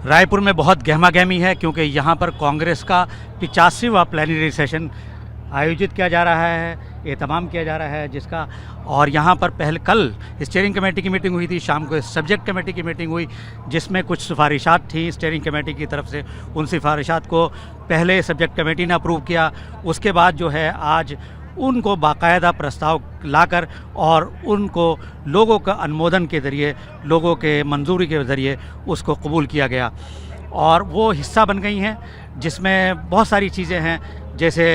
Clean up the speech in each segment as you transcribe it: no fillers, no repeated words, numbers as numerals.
रायपुर में बहुत गहमा गहमी है क्योंकि यहाँ पर कांग्रेस का 85वां प्लेनरी सेशन आयोजित किया जा रहा है, एहतमाम किया जा रहा है जिसका। और यहाँ पर कल स्टीयरिंग कमेटी की मीटिंग हुई थी, शाम को सब्जेक्ट कमेटी की मीटिंग हुई जिसमें कुछ सिफारिशात थी स्टीयरिंग कमेटी की तरफ से। उन सिफारिशात को पहले सब्जेक्ट कमेटी ने अप्रूव किया, उसके बाद जो है आज उनको बाकायदा प्रस्ताव लाकर और उनको लोगों का अनुमोदन के ज़रिए, लोगों के मंजूरी के ज़रिए उसको कबूल किया गया और वो हिस्सा बन गई हैं जिसमें बहुत सारी चीज़ें हैं, जैसे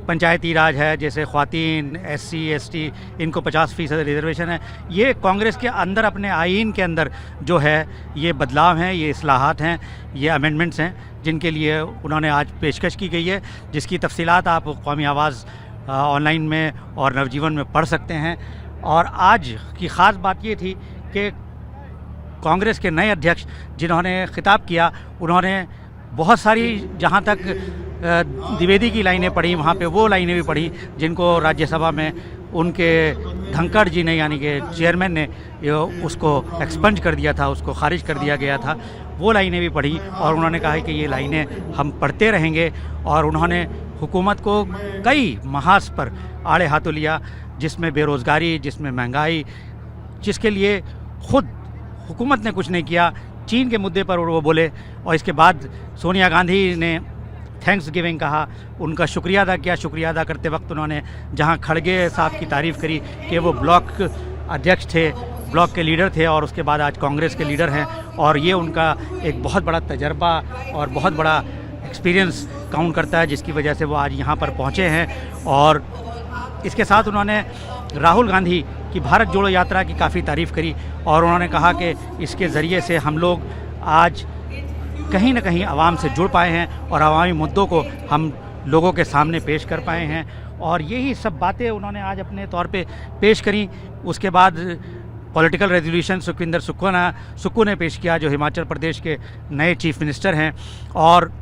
पंचायती राज है, जैसे ख़वातीन, SC ST इनको 50% रिजर्वेशन है। ये कांग्रेस के अंदर अपने आईन के अंदर जो है ये बदलाव हैं, ये इस्लाहात हैं, ये अमेंडमेंट्स हैं जिनके लिए उन्होंने आज पेशकश की गई है, जिसकी तफसीलात आप कौमी आवाज़ ऑनलाइन में और नवजीवन में पढ़ सकते हैं। और आज की ख़ास बात ये थी कि कांग्रेस के नए अध्यक्ष जिन्होंने खिताब किया, उन्होंने बहुत सारी जहाँ तक द्विवेदी की लाइनें पढ़ी, वहाँ पे वो लाइनें भी पढ़ी जिनको राज्यसभा में उनके धनखड़ जी ने यानी कि चेयरमैन ने उसको एक्सपंज कर दिया था, उसको खारिज कर दिया गया था। वो लाइनें भी पढ़ी और उन्होंने कहा कि ये लाइनें हम पढ़ते रहेंगे। और उन्होंने हुकूमत को कई महाज पर आड़े हाथों लिया, जिसमें बेरोज़गारी, जिसमें महंगाई, जिसके लिए ख़ुद हुकूमत ने कुछ नहीं किया। चीन के मुद्दे पर वो बोले और इसके बाद सोनिया गांधी ने थैंक्स गिविंग कहा, उनका शुक्रिया अदा किया। शुक्रिया अदा करते वक्त उन्होंने जहां खड़गे साहब की तारीफ़ करी कि वो ब्लॉक अध्यक्ष थे, ब्लॉक के लीडर थे और उसके बाद आज कांग्रेस के लीडर हैं और ये उनका एक बहुत बड़ा तजर्बा और बहुत बड़ा एक्सपीरियंस काउंट करता है, जिसकी वजह से वो आज यहाँ पर पहुँचे हैं। और इसके साथ उन्होंने राहुल गांधी की भारत जोड़ो यात्रा की काफ़ी तारीफ़ करी और उन्होंने कहा कि इसके ज़रिए से हम लोग आज कहीं ना कहीं आवाम से जुड़ पाए हैं और अवामी मुद्दों को हम लोगों के सामने पेश कर पाए हैं। और यही सब बातें उन्होंने आज अपने तौर पे पेश करी। उसके बाद पॉलिटिकल रेजोल्यूशन सुखविंदर सुक्खू ने पेश किया, जो हिमाचल प्रदेश के नए चीफ मिनिस्टर हैं, और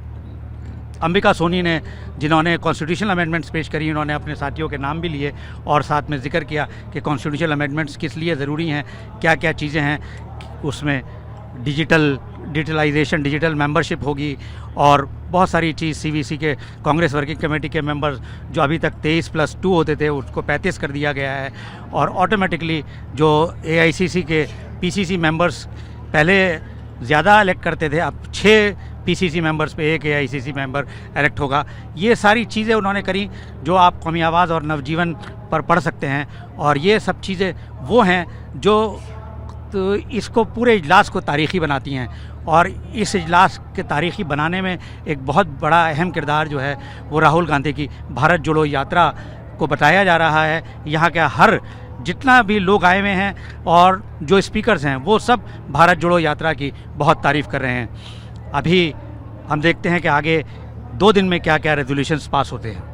अंबिका सोनी ने, जिन्होंने कॉन्स्टिट्यूशनल अमेंडमेंट्स पेश करी, उन्होंने अपने साथियों के नाम भी लिए और साथ में जिक्र किया कि कॉन्स्टिट्यूशनल अमेंडमेंट्स किस लिए ज़रूरी हैं, क्या क्या चीज़ें हैं उसमें। डिजिटलाइजेशन, डिजिटल मेंबरशिप होगी और बहुत सारी चीज़। CVC के कांग्रेस वर्किंग कमेटी के मेंबर्स जो अभी तक 23+2 होते थे उसको 35 कर दिया गया है। और ऑटोमेटिकली जो AICC के PCC मेंबर्स पहले ज़्यादा इलेक्ट करते थे, अब 6 PCC मेंबर्स पे 1 AICC मेंबर इलेक्ट होगा। ये सारी चीज़ें उन्होंने करी जो आप कौमी आवाज़ और नवजीवन पर पढ़ सकते हैं। और ये सब चीज़ें वो हैं जो तो इसको पूरे इजलास को तारीख़ी बनाती हैं। और इस इजलास के तारीख़ी बनाने में एक बहुत बड़ा अहम किरदार जो है वो राहुल गांधी की भारत जोड़ो यात्रा को बताया जा रहा है। यहाँ के हर जितना भी लोग आए हुए हैं और जो स्पीकर्स हैं वो सब भारत जोड़ो यात्रा की बहुत तारीफ़ कर रहे हैं। अभी हम देखते हैं कि आगे 2 दिन में क्या क्या रेजोल्यूशंस पास होते हैं।